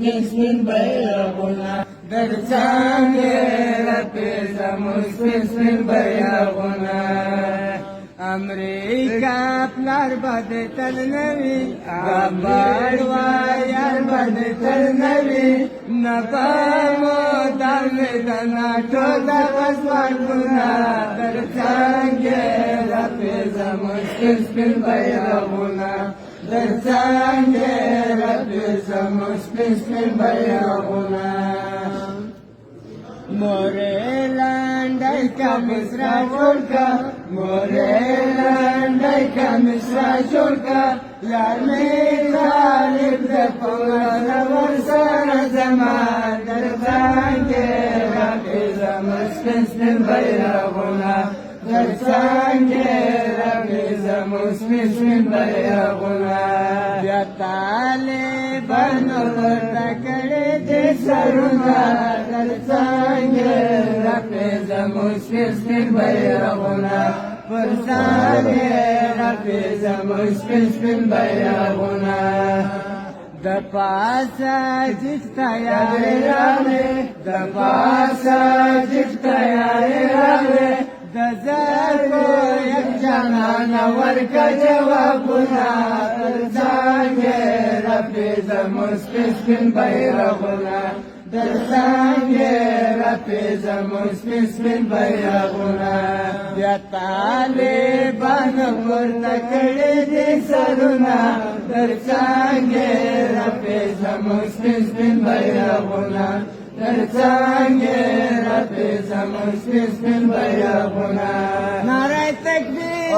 سپین سپین بیرغونه در څانګې رپي زموږ سپین سپین بیرغونه امریکا پلار به دې تل نه وي بړوایان به دې تل نه وي نه به مو دمې د ناټو دغه ځواکونه در څانګې رپي زموږ سپین سپین بیرغونه در څانګې رپي زموږ سپین سپین بیرغونه مورې لنډۍ کا مصرا جوړ کا مورې لنډۍ کا مصرا جوړ کا یار مې طالب د پوهه ورسره زما در څانګې رپي زموږ سپین سپین بیرغونه در څانګې رپي زموږ سپین سپین بیرغونه بیا طالبانو ورته کړي دي سرونه در څانګې رپي زموږ سپین سپین بیرغونه پر څانګې رپي زموږ سپین سپین بیرغونه د پاسه جګ تیارې راغلې د پاسه جګ تیارې راغلې د زرګو یک جانان ورکه جوابونه تر څانګې رپي زموږ سپین سپین بیرغونه در څانګې رپي زموږ سپین سپین بیرغونه بیا طالبانو پورته کړي دي سرونه در څانګې رپي زموږ سپین سپین بیرغونه در څانګې رپي زموږ سپین سپین بیرغونه نعره تکبیر